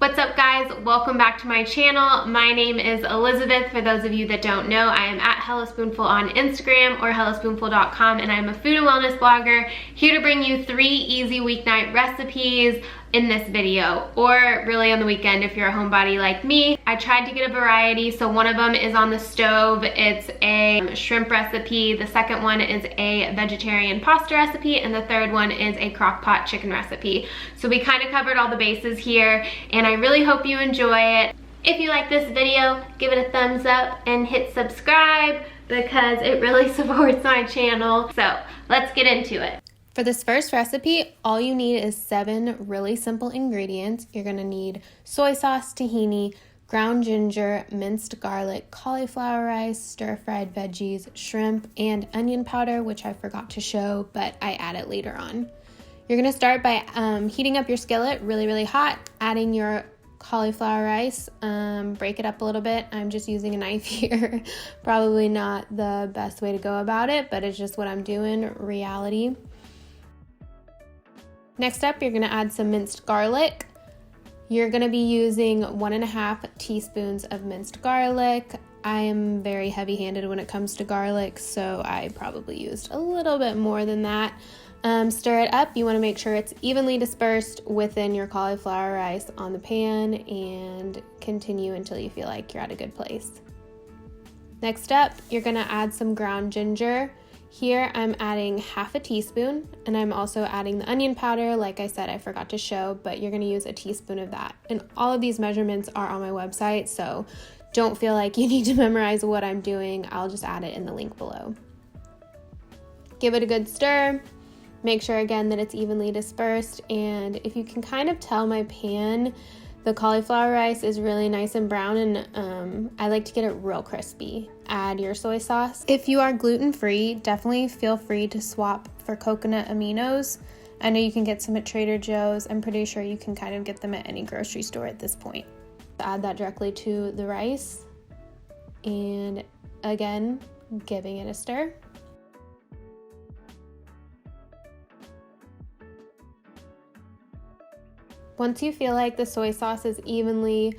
What's up guys? Welcome back to my channel. My name is Elizabeth. For those of you that don't know, I am at Hello Spoonful on Instagram or hellospoonful.com, and I'm a food and wellness blogger here to bring you 3 easy weeknight recipes in this video, or really on the weekend if you're a homebody like me. I tried to get a variety, so one of them is on the stove. It's a shrimp recipe, the second one is a vegetarian pasta recipe, and the third one is a crock pot chicken recipe. So we kind of covered all the bases here, and I really hope you enjoy it. If you like this video, give it a thumbs up and hit subscribe because it really supports my channel. So let's get into it. For this first recipe, all you need is 7 really simple ingredients. You're gonna need soy sauce, tahini, ground ginger, minced garlic, cauliflower rice, stir-fried veggies, shrimp, and onion powder, which I forgot to show, but I add it later on. You're gonna start by heating up your skillet really hot, adding your cauliflower rice, break it up a little bit. I'm just using a knife here. Probably not the best way to go about it, but it's just what I'm doing, reality. Next up, you're gonna add some minced garlic. You're gonna be using 1.5 teaspoons of minced garlic. I am very heavy-handed when it comes to garlic, so I probably used a little bit more than that. Stir it up. You wanna make sure it's evenly dispersed within your cauliflower rice on the pan, and continue until you feel like you're at a good place. Next up, you're gonna add some ground ginger. Here I'm adding 1/2 teaspoon, and I'm also adding the onion powder. Like I said, I forgot to show, but you're gonna use a teaspoon of that. And all of these measurements are on my website, so don't feel like you need to memorize what I'm doing. I'll just add it in the link below. Give it a good stir. Make sure again that it's evenly dispersed, and if you can kind of tell my pan, the cauliflower rice is really nice and brown, and I like to get it real crispy. Add your soy sauce. If you are gluten-free, definitely feel free to swap for coconut aminos. I know you can get some at Trader Joe's. I'm pretty sure you can kind of get them at any grocery store at this point. Add that directly to the rice, and again, giving it a stir. Once you feel like the soy sauce is evenly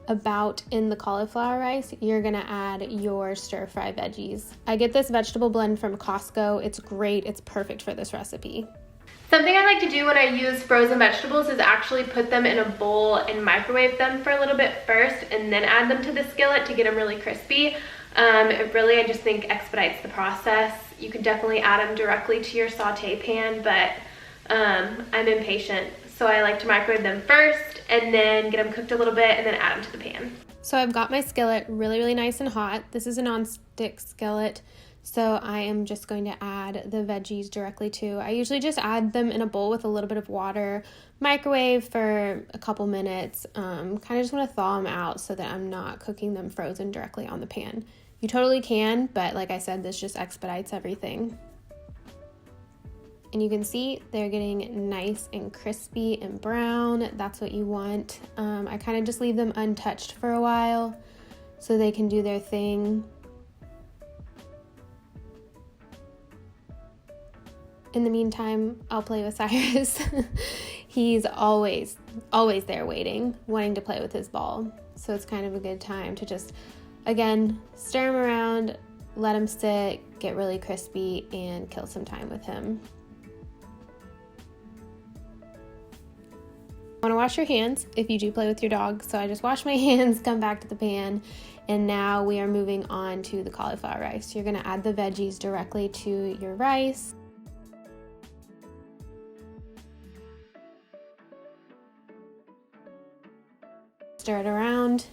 about in the cauliflower rice, you're gonna add your stir-fry veggies. I get this vegetable blend from Costco. It's great, it's perfect for this recipe. Something I like to do when I use frozen vegetables is actually put them in a bowl and microwave them for a little bit first, and then add them to the skillet to get them really crispy. It really, I just think, expedites the process. You can definitely add them directly to your saute pan, but I'm impatient. So I like to microwave them first and then get them cooked a little bit and then add them to the pan. So I've got my skillet really nice and hot. This is a non-stick skillet, so I am just going to add the veggies directly to. I usually just add them in a bowl with a little bit of water, microwave for a couple minutes, kind of just want to thaw them out so that I'm not cooking them frozen directly on the pan. You totally can, but like I said, this just expedites everything. And you can see they're getting nice and crispy and brown. That's what you want. I kind of just leave them untouched for a while so they can do their thing. In the meantime, I'll play with Cyrus. He's always there waiting, wanting to play with his ball. So it's kind of a good time to just, again, stir him around, let him sit, get really crispy, and kill some time with him. Want to wash your hands if you do play with your dog, so I just wash my hands, come back to the pan, and now we are moving on to the cauliflower rice. You're going to add the veggies directly to your rice. Stir it around.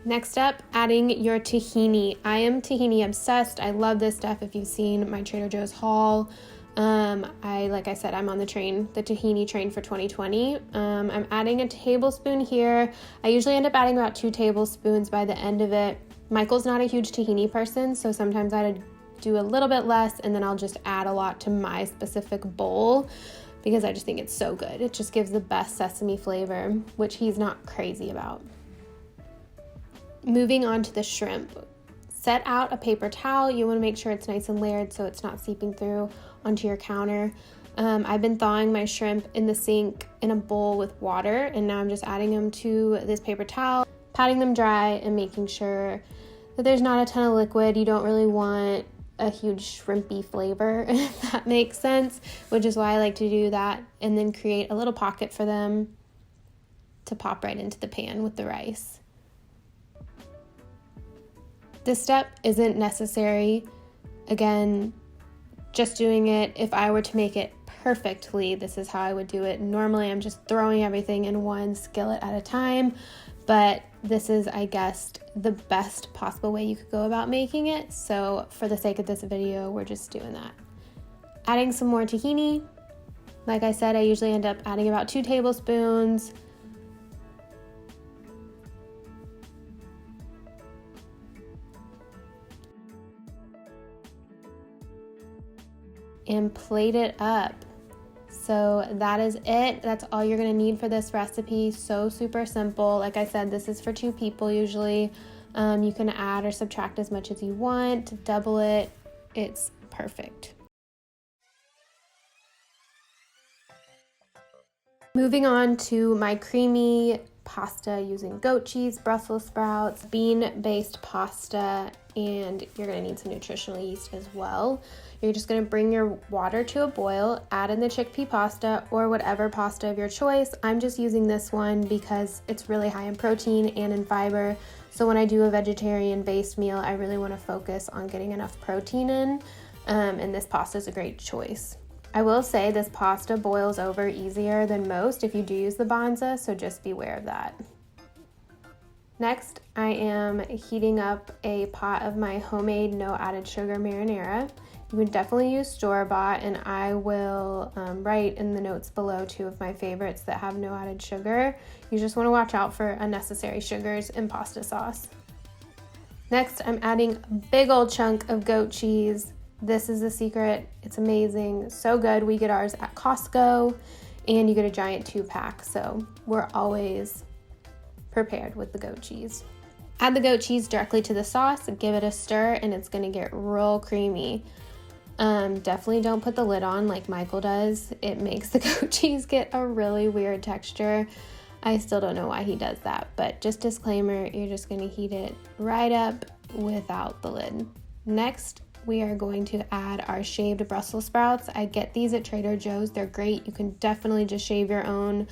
Next up, adding your tahini. I am tahini obsessed. I love this stuff. If you've seen my Trader Joe's haul, like I said, I'm on the tahini train for 2020. I'm adding a tablespoon here. I usually end up adding about 2 tablespoons by the end of it. Michael's not a huge tahini person, so sometimes I do a little bit less, and then I'll just add a lot to my specific bowl because I just think it's so good. It just gives the best sesame flavor, which he's not crazy about. Moving on to the shrimp. Set out a paper towel. You want to make sure it's nice and layered so it's not seeping through onto your counter. I've been thawing my shrimp in the sink in a bowl with water, and now I'm just adding them to this paper towel, patting them dry and making sure that there's not a ton of liquid. You don't really want a huge shrimpy flavor, if that makes sense, which is why I like to do that, and then create a little pocket for them to pop right into the pan with the rice. This step isn't necessary. Again, just doing it, if I were to make it perfectly, this is how I would do it. Normally I'm just throwing everything in one skillet at a time, but this is, I guess, the best possible way you could go about making it. So for the sake of this video, we're just doing that. Adding some more tahini. Like I said, I usually end up adding about 2 tablespoons. And plate it up. So that is it. That's all you're gonna need for this recipe. So super simple. Like I said, this is for 2 people usually. You can add or subtract as much as you want, double it. It's perfect. Moving on to my creamy pasta using goat cheese, Brussels sprouts, bean-based pasta, and you're gonna need some nutritional yeast as well. You're just gonna bring your water to a boil, add in the chickpea pasta or whatever pasta of your choice. I'm just using this one because it's really high in protein and in fiber. So when I do a vegetarian-based meal, I really wanna focus on getting enough protein in, and this pasta is a great choice. I will say this pasta boils over easier than most if you do use the Banza, so just beware of that. Next, I am heating up a pot of my homemade no added sugar marinara. You would definitely use store-bought, and I will write in the notes below 2 of my favorites that have no added sugar. You just want to watch out for unnecessary sugars in pasta sauce. Next, I'm adding a big old chunk of goat cheese. This is the secret. It's amazing, so good. We get ours at Costco, and you get a giant 2-pack, so we're always prepared with the goat cheese. Add the goat cheese directly to the sauce, give it a stir, and it's gonna get real creamy. Definitely don't put the lid on like Michael does. It makes the goat cheese get a really weird texture. I still don't know why he does that, but just disclaimer, you're just gonna heat it right up without the lid. Next, we are going to add our shaved Brussels sprouts. I get these at Trader Joe's. They're great. You can definitely just shave your own,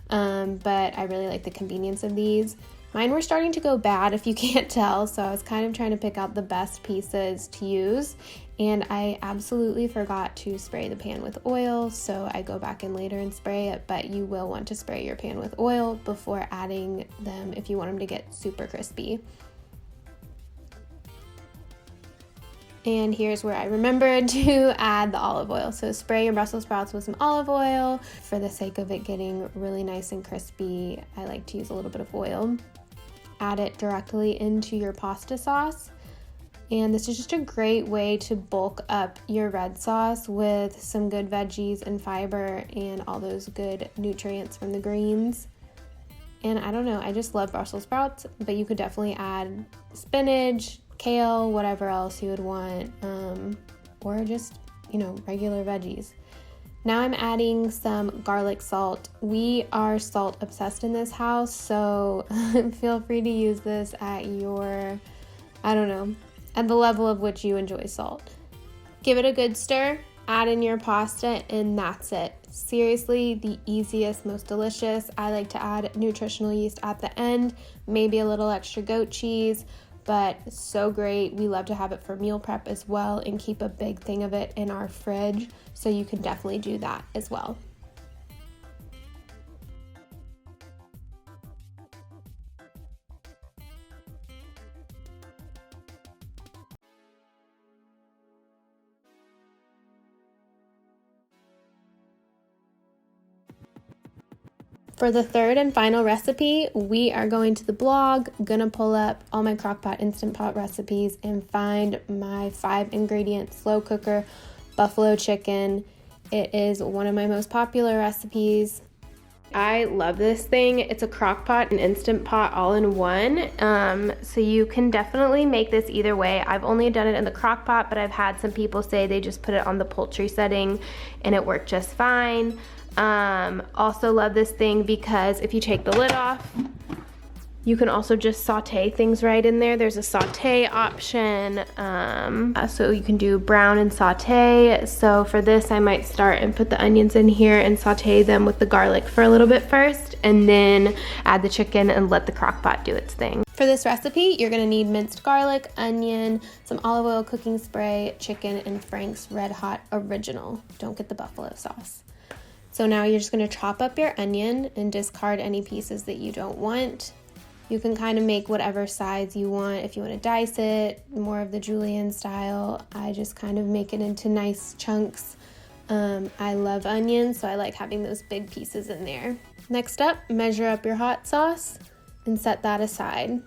but I really like the convenience of these. Mine were starting to go bad, if you can't tell, so I was kind of trying to pick out the best pieces to use, and I absolutely forgot to spray the pan with oil, so I go back in later and spray it, but you will want to spray your pan with oil before adding them if you want them to get super crispy. And here's where I remembered to add the olive oil. So spray your Brussels sprouts with some olive oil. For the sake of it getting really nice and crispy, I like to use a little bit of oil. Add it directly into your pasta sauce. And this is just a great way to bulk up your red sauce with some good veggies and fiber and all those good nutrients from the greens. And I don't know, I just love Brussels sprouts, but you could definitely add spinach, kale, whatever else you would want, or just, regular veggies. Now I'm adding some garlic salt. We are salt obsessed in this house, so feel free to use this at your, at the level of which you enjoy salt. Give it a good stir, add in your pasta, and that's it. Seriously, the easiest, most delicious. I like to add nutritional yeast at the end, maybe a little extra goat cheese, but so great. We love to have it for meal prep as well and keep a big thing of it in our fridge, so you can definitely do that as well. For the third and final recipe, we are going to the blog, gonna pull up all my Crock-Pot Instant Pot recipes and find my 5-ingredient slow cooker buffalo chicken. It is one of my most popular recipes. I love this thing. It's a crock pot and Instant Pot all in one. So you can definitely make this either way. I've only done it in the crock pot, but I've had some people say they just put it on the poultry setting and it worked just fine. Also love this thing because if you take the lid off, you can also just saute things right in there. There's a saute option. So you can do brown and saute. So for this, I might start and put the onions in here and saute them with the garlic for a little bit first, and then add the chicken and let the crock pot do its thing. For this recipe, you're gonna need minced garlic, onion, some olive oil, cooking spray, chicken, and Frank's Red Hot Original. Don't get the buffalo sauce. So now you're just gonna chop up your onion and discard any pieces that you don't want. You can kind of make whatever size you want. If you want to dice it, more of the julienne style, I just kind of make it into nice chunks. I love onions, so I like having those big pieces in there. Next up, measure up your hot sauce and set that aside.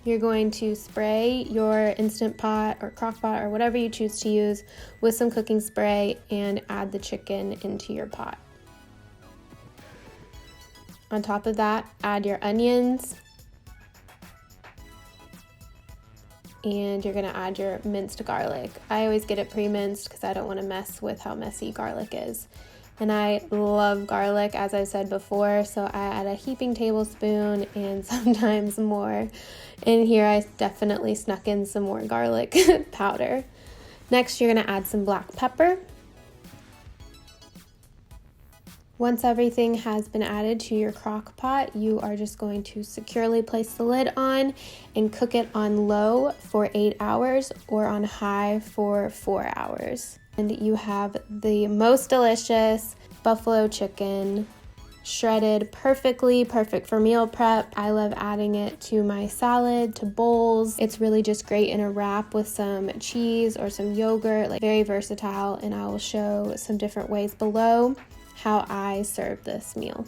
You're going to spray your Instant Pot or crock pot or whatever you choose to use with some cooking spray and add the chicken into your pot. On top of that, add your onions, and you're gonna add your minced garlic. I always get it pre-minced because I don't want to mess with how messy garlic is. And I love garlic, as I said before, so I add a heaping tablespoon and sometimes more. And here I definitely snuck in some more garlic powder. Next, you're gonna add some black pepper. Once everything has been added to your crock pot, you are just going to securely place the lid on and cook it on low for 8 hours or on high for 4 hours. And you have the most delicious buffalo chicken, shredded perfectly, perfect for meal prep. I love adding it to my salad, to bowls. It's really just great in a wrap with some cheese or some yogurt, like very versatile, and I will show some different ways below how I serve this meal.